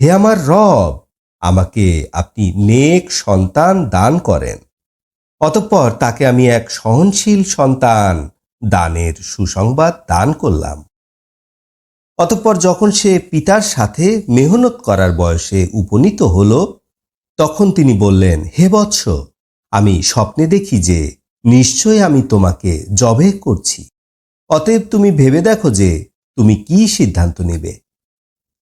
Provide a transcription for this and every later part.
হে আমার রব, আমাকে আপনি নেক সন্তান দান করেন। অতঃপর তাকে আমি এক সহনশীল সন্তান দানের সুসংবাদ দান করলাম। অতঃপর যখন সে পিতার সাথে মেহনত করার বয়সে উপনীত হল, তখন তিনি বললেন, হে বৎস, আমি স্বপ্নে দেখি যে নিশ্চয় আমি তোমাকে জবেহ করছি। অতএব তুমি ভেবে দেখো যে তুমি কি সিদ্ধান্ত নেবে।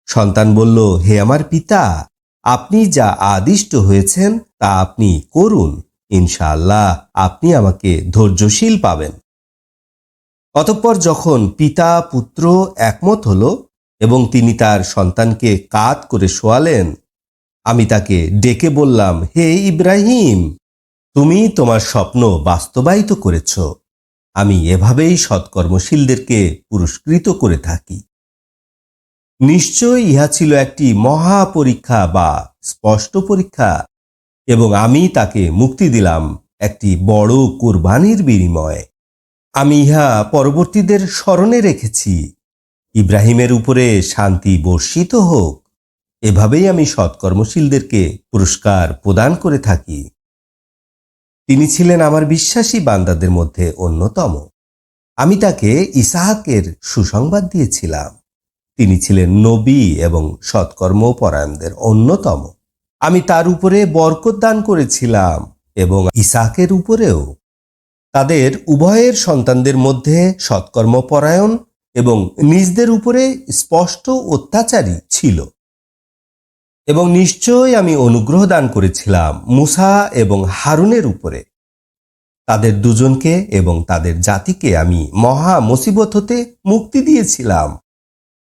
সন্তান বলল, হে আমার পিতা, আপনি যা আদিষ্ট হয়েছেন তা আপনি করুন, ইনশাআল্লাহ আপনি আমাকে ধৈর্যশীল পাবেন। অতঃপর যখন পিতা পুত্র একমত হল এবং তিনি তার সন্তানকে কাত করে শোয়ালেন, আমি তাকে ডেকে বললাম, হে ইব্রাহিম, তুমি তোমার স্বপ্ন বাস্তবায়িত করেছ। আমি এভাবেই সৎকর্মশীলদেরকে পুরস্কৃত করে থাকি। নিশ্চয় ইহা ছিল একটি মহা পরীক্ষা বা স্পষ্ট পরীক্ষা, এবং আমি তাকে মুক্তি দিলাম একটি বড় কুরবানির বিনিময়ে। আমি ইহা পরবর্তীদের স্মরণে রেখেছি। ইব্রাহিমের উপরে শান্তি বর্ষিত হোক। এভাবেই আমি সৎকর্মশীলদেরকে পুরস্কার প্রদান করে থাকি। তিনি ছিলেন আমার বিশ্বাসী বান্দাদের মধ্যে অন্যতম। আমি তাকে ইসহাকের সুসংবাদ দিয়েছিলাম। তিনি ছিলেন নবী এবং সৎকর্মপরায়ণদের অন্যতম। আমি তার উপরে বরকত দান করেছিলাম এবং ইসহাকের উপরেও। তাদের উভয়ের সন্তানদের মধ্যে সৎকর্মপরায়ণ এবং নিজদের উপরে স্পষ্ট অত্যাচারী ছিল। এবং নিশ্চয় আমি অনুগ্রহ দান করেছিলাম মুসা এবং হারুনের উপরে। তাদের দুজনকে এবং তাদের জাতিকে আমি মহা মুসিবত হতে মুক্তি দিয়েছিলাম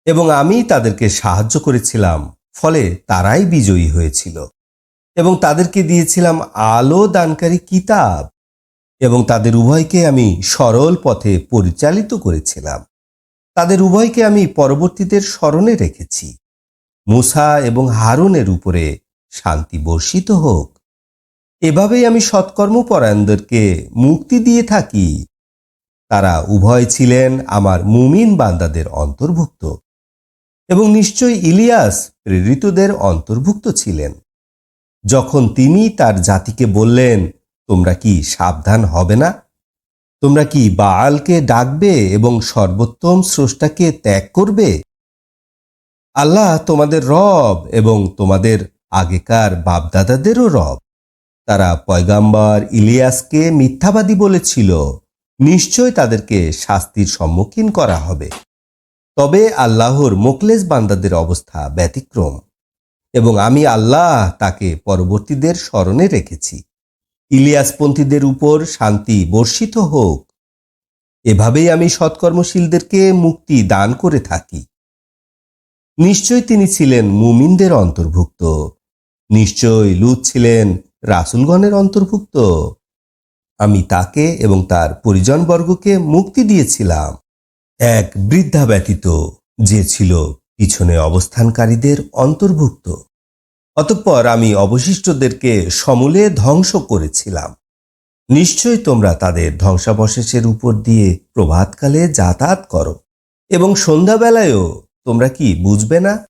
এবং আমি তাদেরকে সাহায্য করেছিলাম, ফলে তারাই বিজয়ী হয়েছিল। এবং তাদেরকে দিয়েছিলাম আলো দানকারী কিতাব এবং তাদের উভয়কে আমি সরল পথে পরিচালিত করেছিলাম। তাদের উভয়কে আমি পরবর্তীদের স্মরণে রেখেছি। মুসা এবং হারুনের উপরে শান্তি বর্ষিত হোক। এভাবেই আমি সৎকর্মপরায়ণদেরকে মুক্তি দিয়ে থাকি। তারা উভয় ছিলেন আমার মুমিন বান্দাদের অন্তর্ভুক্ত এবং নিশ্চয় ইলিয়াস প্রেরিতদের অন্তর্ভুক্ত ছিলেন। যখন তিনি তার জাতিকে বললেন, তোমরা কি সাবধান হবে না? তোমরা কি বাআলকে ডাকবে এবং সর্বোত্তম স্রষ্টাকে ত্যাগ করবে? আল্লাহ তোমাদের রব এবং তোমাদের আগেকার বাপদাদাদেরও রব। তারা পয়গাম্বর ইলিয়াসকে মিথ্যাবাদী বলেছিল। নিশ্চয় তাদেরকে শাস্তির সম্মুখীন করা হবে। তবে আল্লাহর মোখলেস বান্দাদের অবস্থা ব্যতিক্রম এবং আমি আল্লাহ তাকে পরবর্তীদের স্মরণে রেখেছি। ইলিয়াসপন্থীদের উপর শান্তি বর্ষিত হোক। এভাবেই আমি সৎকর্মশীলদেরকে মুক্তি দান করে থাকি। নিশ্চয় তিনি ছিলেন মুমিনদের অন্তর্ভুক্ত। নিশ্চয় লূত ছিলেন রাসূলগণের অন্তর্ভুক্ত। আমি তাকে এবং তার পরিজনবর্গকে মুক্তি দিয়েছিলাম, এক বৃদ্ধা ব্যতীত, যে ছিল পিছনে অবস্থানকারীদের অন্তর্ভুক্ত। অতঃপর আমি অবশিষ্টদেরকে সমূলে ধ্বংস করেছিলাম। নিশ্চয় তোমরা তাদের ধ্বংসাবশেষের উপর দিয়ে প্রভাতকালে যাতায়াত করো এবং সন্ধ্যাবেলায়ও তোমরা কি বুঝবে না?